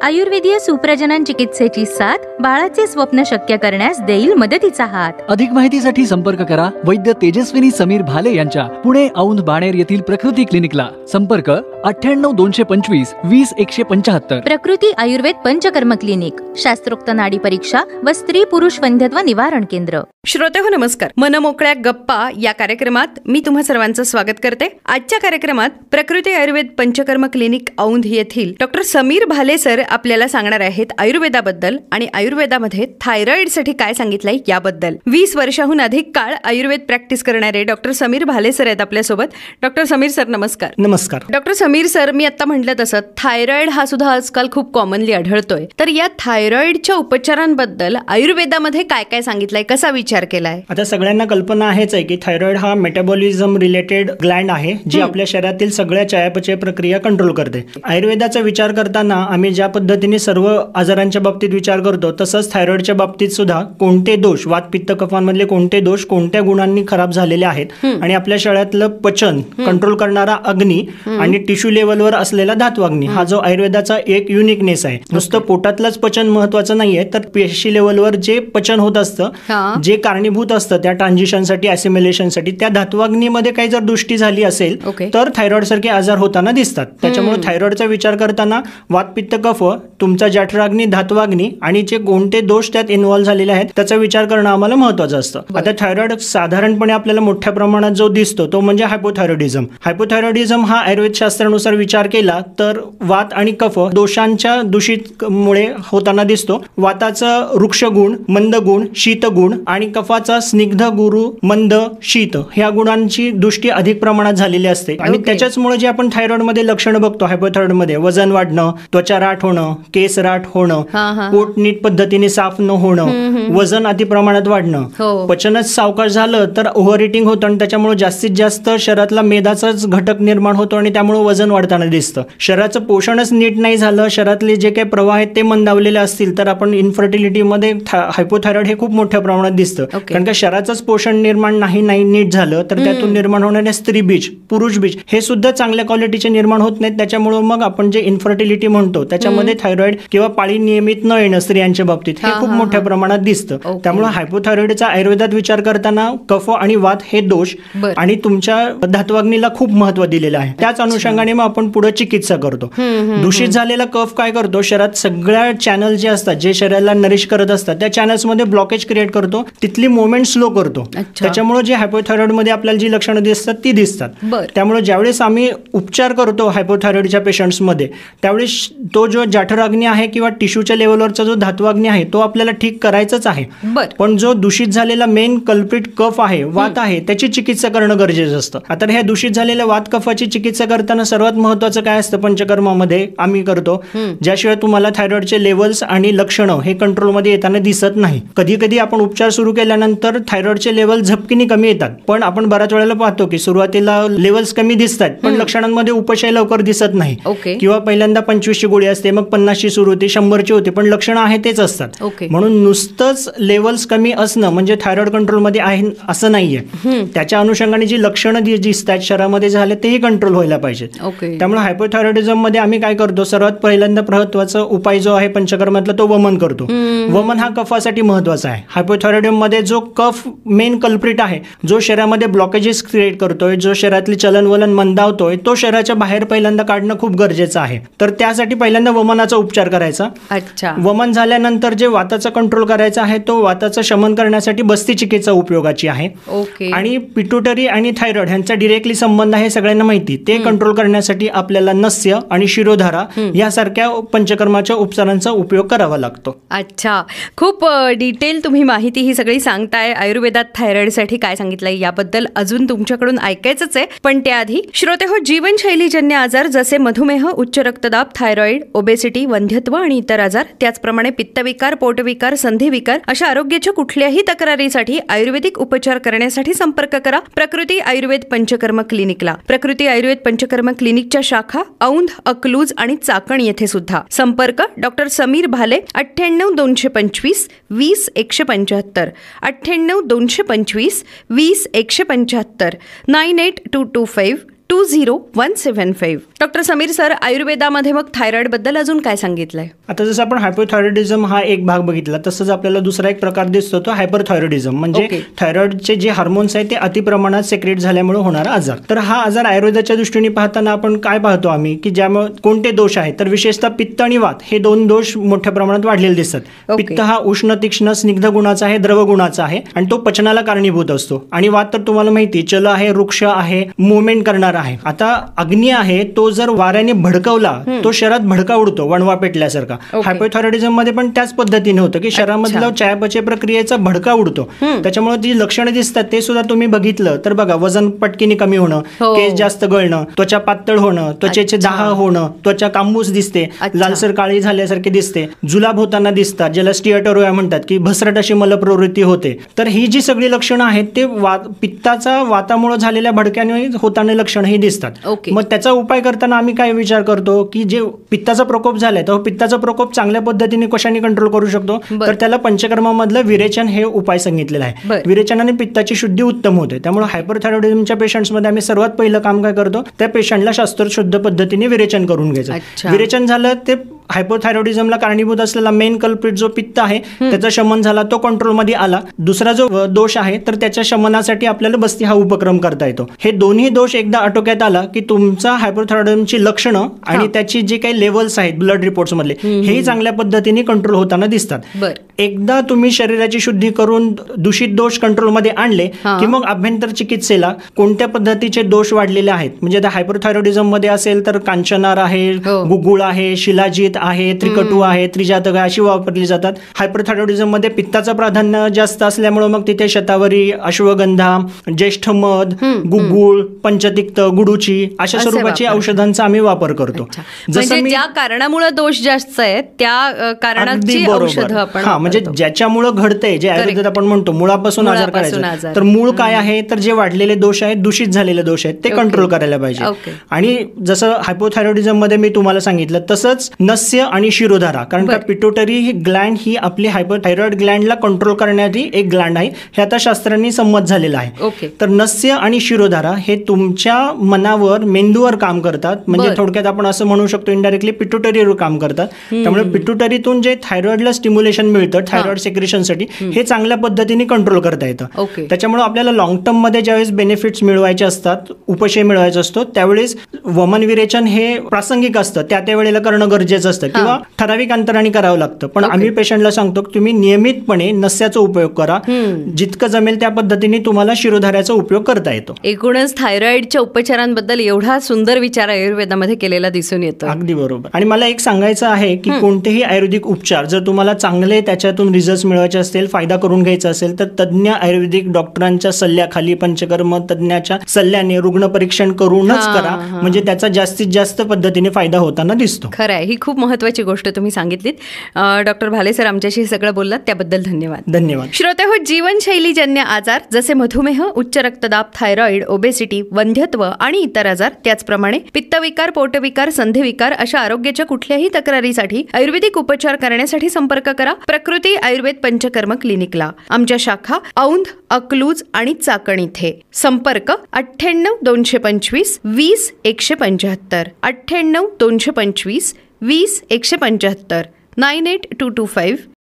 आयुर्वेदीय सुप्रजनन चिकित्सेची साथ बाळाचे स्वप्न शक्य करण्यास देईल मदतीचा हात. अधिक माहितीसाठी संपर्क करा वैद्य तेजस्विनी समीर भाले यांच्या पुणे औंध बाणेर येथील प्रकृती क्लिनिकला. संपर्क 98-225-20-175. प्रकृती आयुर्वेद पंचकर्म क्लिनिक, शास्त्रोक्त नाडी परीक्षा व स्त्री पुरुष वंध्यत्व निवारण केंद्र. श्रोतेहो नमस्कार. मनमोकळ्या गप्पा या कार्यक्रमात मी तुम्हा सर्वांचं स्वागत करते. आजच्या कार्यक्रमात प्रकृती आयुर्वेद पंचकर्म क्लिनिक औंध येथील डॉक्टर समीर भाले सर आपल्याला सांगणार आहेत आयुर्वेदाबद्दल आणि आयुर्वेदामध्ये थायरॉइडसाठी काय सांगितलंय याबद्दल. 20 वर्षाहून अधिक काळ आयुर्वेद प्रॅक्टिस करणारे डॉक्टर समीर भाले सर आहेत आपल्यासोबत. डॉक्टर समीर सर नमस्कार. नमस्कार. डॉक्टर समीर सर, मी आता म्हटलं तसं थायरॉइड हा सुद्धा आजकाल खूप कॉमनली आढळतोय, तर या थायरॉइडच्या उपचारांबद्दल आयुर्वेदामध्ये काय काय सांगितलंय, कसा विचार केलाय? आता सगळ्यांना कल्पना आहेच आहे की थायरॉइड हा मेटाबॉलिझम रिलेटेड ग्लँड आहे जी आपल्या शरीरातील सगळ्या चयापचय प्रक्रिया कंट्रोल करते. आयुर्वेदाचा विचार करताना आम्ही ज्या पद्धतीने सर्व आजारांच्या बाबतीत विचार करतो तसंच थायरॉइडच्या बाबतीत सुद्धा कोणते दोष, वात पित्त कफांमधले कोणते दोष कोणत्या गुणांनी खराब झालेले आहेत आणि आपल्या शरीरातलं पचन कंट्रोल करणारा अग्नी आणि टिश्यू लेवलवर असलेला धात्वाग्नी हा जो आयुर्वेदाचा एक युनिकनेस आहे. नुसतं पोटातलंच पचन महत्वाचं नाहीये, तर पेशी लेवलवर जे पचन होत असतं, जे कारणीभूत असतं त्या ट्रान्झिशनसाठी, ॲसिमिलेशनसाठी, त्या धात्वाग्नीमध्ये काही जर दुष्टी झाली असेल तर थायरॉइड सारखे आजार होताना दिसतात. त्याच्यामुळे थायरॉइडचा विचार करताना वात पित्त कफ, तुमचा जठराग्नी, धात्वाग्नी आणि जे कोणते दोष त्यात इन्व्हॉल्व्ह झालेले आहेत त्याचा विचार करणं आम्हाला महत्वाचं असतं. आता थायरॉइड साधारणपणे आपल्याला मोठ्या प्रमाणात जो दिसतो तो म्हणजे हायपोथायरॉइडिझम. हायपोथायरॉइडिझम हा आयुर्वेद शास्त्रानुसार विचार केला तर वात आणि कफ दोषांच्या दूषित मुळे होताना दिसतो. वाताचा वृक्ष गुण, मंद गुण, शीत गुण आणि कफाचा स्निग्ध गुरु, मंद, शीत ह्या गुणांची दृष्टी अधिक प्रमाणात झालेली असते आणि त्याच्याचमुळे जे आपण थायरॉइड मध्ये लक्षणं बघतो, हायपोथायरॉइड मध्ये वजन वाढणं, त्वचा राठ होणं, केस राठ होणं, पोट नीट पद्धतीने साफ न होणं, वजन अति प्रमाणात वाढणं, पचनच सावकाश झालं तर ओव्हर इटिंग होतं आणि त्याच्यामुळे जास्तीत जास्त शरीरातला मेदाचाच घटक निर्माण होतो आणि त्यामुळे वजन वाढताना दिसतं. शरीराचं पोषणच नीट नाही झालं, शरीरातले जे काही प्रवाह आहेत ते मंदावलेले असतील तर आपण इन्फर्टिलिटीमध्ये हायपोथायरॉइड हे खूप मोठ्या प्रमाणात दिसतं. कारण का शरीराचंच पोषण निर्माण नाही नीट झालं तर त्यातून निर्माण होणारे स्त्री बीज, पुरुष बीज हे सुद्धा चांगल्या क्वालिटीचे निर्माण होत नाहीत. त्याच्यामुळे मग आपण जे इन्फर्टिलिटी म्हणतो त्याच्यामध्ये थायरॉइड किंवा पाळी नियमित न येणं स्त्रियांच्या बाबतीत हे खूप मोठ्या प्रमाणात दिसतं. त्यामुळे हायपोथायरॉइडचा आयुर्वेदात विचार करताना कफ आणि वात हे दोष आणि तुमच्या धात्वाग्नीला खूप महत्व दिलेलं आहे. त्याच अनुषंगाने मग आपण पुढे चिकित्सा करतो. दूषित झालेला कफ काय करतो, शरीरात सगळ्या चॅनल जे असतात जे शरीराला नरिश करत असतात त्या चॅनल्स मध्ये ब्लॉकेज क्रिएट करतो, तिथली मुवमेंट स्लो करतो. त्याच्यामुळे जे हायपोथायरॉइड मध्ये आपल्याला जी लक्षणं दिसतात ती दिसतात. त्यामुळे ज्यावेळेस आम्ही उपचार करतो हायपोथायरॉइडच्या पेशंट्समध्ये त्यावेळेस तो जो जठराग्नी आहे किंवा टिश्यूच्या लेवलवरचा जो धात्वाग्नी आहे तो आपल्याला ठीक करायचाच आहे. पण जो दूषित झालेला मेन कल्प्रिट कफ आहे, वात आहे, त्याची चिकित्सा करणं गरजेचं असतं. आता ह्या दूषित झालेल्या वात कफाची चिकित्सा करताना सर्वात महत्वाचं काय असतं पंचकर्मामध्ये आम्ही करतो, ज्याशिवाय तुम्हाला थायरॉइडचे लेवल्स आणि लक्षणं हे कंट्रोलमध्ये येताना दिसत नाही. कधी कधी आपण उपचार सुरू केल्यानंतर थायरॉइडचे लेवल झपकीने कमी येतात, पण आपण बऱ्याच वेळेला पाहतो की सुरुवातीला लेवल्स कमी दिसतात पण लक्षणांमध्ये उपशय लवकर दिसत नाही. किंवा पहिल्यांदा 25ची गोळी असते, मग 50ची सुरू होते, 100ची होते, पण लक्षणं आहे तेच असतात. म्हणून नुसतंच लेवल्स कमी असणं म्हणजे थायरॉइड कंट्रोलमध्ये आहे असं नाहीये. त्याच्या अनुषंगाने जी लक्षणं दिसतात शरीरामध्ये झाले तेही कंट्रोल व्हायला पाहिजेत. त्यामुळे हायपोथायरॉइडिझम मध्ये आम्ही काय करतो, सर्वात पहिल्यांदा महत्वाचा उपाय जो आहे पंचकर्मातला तो वमन करतो. वमन हा कफासाठी महत्वाचा आहे. हायपोथायरॉइडिझम मध्ये जो कफ मेन कल्प्रिट आहे, जो शरीरामध्ये ब्लॉकेजेस क्रिएट करतोय, जो शरीरातली चलनवलन मंदावतोय, तो शरीराच्या बाहेर पहिल्यांदा काढणं खूप गरजेचं आहे. तर त्यासाठी पहिल्यांदा वमनाचा उपचार करायचा. वमन झाल्यानंतर जे वाताचा कंट्रोल करायचा आहे तो वाताचं शमन करण्यासाठी बस्ती चिकित्सा उपयोगाची आहे. आणि पिट्युटरी आणि थायरॉइड यांचा डिरेक्टली संबंध आहे सगळ्यांना माहिती. ते कंट्रोल करण्यासाठी आपल्याला नस्य आणि शिरोधारा यासारख्या पंचकर्माच्या उपचारांचा उपयोग करावा लागतो. अच्छा, खूप डिटेल तुम्ही माहिती ही सगळी सांगताय. आयुर्वेदात थायरॉइडसाठी काय सांगितलंय याबद्दल अजून तुमच्याकडून ऐकायचंच आहे, पण त्याआधी श्रोतेहो, जीवनशैलीजन्य आजार जसे मधुमेह, उच्च रक्तदाब, थायरॉइड, ओबेसिटी, वंध्यत्व आणि इतर आजार, त्याचप्रमाणे पित्तविकार, पोटविकार, संधिविकार अशा आरोग्याच्या कुठल्याही तक्रारीसाठी आयुर्वेदिक उपचार करण्यासाठी संपर्क करा प्रकृती आयुर्वेद पंचकर्म क्लिनिकला. प्रकृती आयुर्वेद पंचकर्म क्लिनिकच्या शाखा औंध, अकलूज आणि चाकण येथे सुद्धा. संपर्क डॉक्टर समीर भाले 98-225-20-175, 98-225-20-175, 98-225 888-203-20-175. डॉक्टर समीर सर, आयुर्वेदामध्ये मग थायरॉइड बद्दल अजून काय सांगितलंय? आता जसं आपण हायपोथायरॉइडिझम हा एक भाग बघितला, तसंच आपल्याला दुसरा एक प्रकार दिसतो तो हायपरथायरॉइडिझम. म्हणजे Okay. थायरॉइडचे जे हार्मोन्स आहेत ते अतिप्रमाणात सेक्रेट झाल्यामुळे होणारा आजार. तर हा आजार आयुर्वेदाच्या दृष्टीने पाहताना आपण काय पाहतो आम्ही, की ज्यामुळे कोणते दोष आहेत, तर विशेषतः पित्त आणि वात हे दोन दोष मोठ्या प्रमाणात वाढलेले दिसतात. Okay. पित्त हा उष्ण, तीक्ष्ण, स्निग्ध गुणाचा आहे, द्रव गुणाचा आहे आणि तो पचनाला कारणीभूत असतो. आणि वात तर तुम्हाला माहिती चल आहे, वृक्ष आहे, मुवमेंट करणार आहे. आता अग्नी आहे, तो जर वाऱ्याने भडकवला तो शरीरात भडका उडतो, वणवा पेटल्यासारखा. हायपोथायरॉइडिझम मध्ये पण त्याच पद्धतीने होतं की शरीरामधलं चयापचय प्रक्रियेचा भडका उडतो. त्याच्यामुळे जी लक्षणं दिसतात ते सुद्धा तुम्ही बघितलं तर बघा, वजन पटकीने कमी होणं, केस जास्त गळणं, त्वचा पातळ होणं, त्वचेचे दाह होणं, त्वचा कांबूस दिसते, लालसर काळी झाल्यासारखे दिसते, जुलाब होताना दिसतात, ज्याला स्टिअटोरिया म्हणतात, की भसरट अशी मलप्रवृत्ती होते. तर ही जी सगळी लक्षणं आहेत ते पित्ताचा वातामुळे झालेल्या भडक्याने होताना लक्षणं ही दिसतात. मग त्याचा उपाय करताना आम्ही काय विचार करतो की जे पित्ताचा प्रकोप झालाय तर पित्ताचा प्रकोप चांगल्या पद्धतीने कशाने कंट्रोल करू शकतो, तर त्याला पंचकर्मामधलं विरेचन हे उपाय सांगितलेला आहे. विरेचनाने पित्ताची शुद्धी उत्तम होते. त्यामुळे हायपरथायरॉइडिझमच्या पेशंट्समध्ये आम्ही सर्वात पहिलं काम काय करतो, त्या पेशंटला शास्त्रशुद्ध पद्धतीने विरेचन करून घ्यायचं. विरेचन झालं ते हायपोथायरॉइडिझमला कारणीभूत असलेला मेन कल्प्रिट जो पित्त आहे त्याचा शमन झाला, तो कंट्रोलमध्ये आला. दुसरा जो दोष आहे तर त्याच्या शमनासाठी आपल्याला बस्ती हा उपक्रम करता येतो. हे दोन्ही दोष एकदा आटोक्यात आला की तुमचा हायपोथायरॉइडिझमची लक्षणं आणि त्याची जे काही लेवल्स आहेत ब्लड रिपोर्ट्स मधले हेही चांगल्या पद्धतीने कंट्रोल होताना दिसतात. एकदा तुम्ही शरीराची शुद्धी करून दूषित दोष कंट्रोलमध्ये आणले की मग आभ्यंतर चिकित्सेला कोणत्या पद्धतीचे दोष वाढलेले आहेत, म्हणजे आता हायपोथायरॉइडिझम मध्ये असेल तर कांचनार आहे, गुगुळ आहे, शिलाजीत आहे, त्रिकटू आहे, त्रिजातक अशी वापरली जातात. हायपरथायरॉइडिझम मध्ये पित्ताचं प्राधान्य जास्त असल्यामुळे मग तिथे शतावरी, अश्वगंधा, ज्येष्ठ मध, गुगुळ, पंचतिक्त, गुडूची अशा स्वरूपाची औषधांचा आम्ही वापर करतो. जसं ज्या कारणामुळे दोष जास्त आहेत त्या कारणाची औषधं आपण म्हणजे ज्याच्यामुळे घडतंय, जे आयुर्वेदात आपण म्हणतो मुळापासून आजार करायचा, तर मूळ काय आहे तर जे वाढलेले दोष आहेत, दूषित झालेले दोष आहेत ते कंट्रोल करायला पाहिजे. आणि जसं हायपोथायरॉइडिझम मध्ये मी तुम्हाला सांगितलं तसंच नस्य आणि शिरोधारा, कारण का पिट्युटरी ही ग्लँड ही आपली हायपोथायरॉइड ग्लँडला कंट्रोल करणारी एक ग्लँड आहे, हे आता शास्त्रांनी संमत झालेलं आहे. तर नस्य आणि शिरोधारा हे तुमच्या मनावर, मेंदूवर काम करतात. म्हणजे थोडक्यात आपण असं म्हणू शकतो इनडायरेक्टली पिट्युटरीवर काम करतात. त्यामुळे पिट्युटरीतून जे थायरॉइडला स्टिम्युलेशन मिळतं थायरॉइड सेक्रेशनसाठी हे चांगल्या पद्धतीने कंट्रोल करता येतं. त्याच्यामुळे आपल्याला लॉंग टर्म मध्ये ज्यावेळेस बेनिफिट्स मिळवायचे असतात, उपशय मिळवायचा असतो, त्यावेळेस वमन विरेचन हे प्रासंगिक असतं, त्या वेळेला करणं गरजेचं असतं किंवा ठराविक अंतराने करावं लागतं. पण आम्ही पेशंटला सांगतो की तुम्ही नियमितपणे नस्याचा उपयोग करा, जितकं जमेल त्या पद्धतीने तुम्हाला शिरोधाऱ्याचा उपयोग करता येतो. एकूणच थायरॉइडच्या उपचारांबद्दल एवढा सुंदर विचार आयुर्वेदामध्ये केलेला दिसून येतो. अगदी बरोबर. आणि मला एक सांगायचं आहे की कोणतेही आयुर्वेदिक उपचार जर तुम्हाला चांगले त्याच्यातून रिझल्ट मिळवायचे असतील, फायदा करून घ्यायचा असेल, तर तज्ञ आयुर्वेदिक डॉक्टरांच्या सल्ल्याखाली, पंचकर्म तज्ञाच्या सल्ल्याने रुग्ण परीक्षण करूनच करा, म्हणजे त्याचा जास्तीत जास्त पद्धतीने फायदा होताना दिसतो. खरं आहे, ही खूप महत्त्वाची गोष्ट तुम्ही सांगितलीत. डॉक्टर भाले सर, आमच्याशी हे सगळं बोललात त्याबद्दल धन्यवाद. धन्यवाद. श्रोतेहो, जीवनशैलीजन्य आजार जसे मधुमेह, उच्च रक्तदाब, थायरॉइड, ओबेसिटी, वंध्यत्व आणि इतर आजार, त्याचप्रमाणे पित्तविकार, पोटविकार, संधिविकार अशा आरोग्याच्या कुठल्याही तक्रारीसाठी आयुर्वेदिक उपचार करण्यासाठी संपर्क करा प्रकृती आयुर्वेद पंचकर्म क्लिनिकला. आमच्या शाखा औंध, अकलूज आणि चाकण इथे. संपर्क 98-225-20-175, 98-225-20-175, 98-225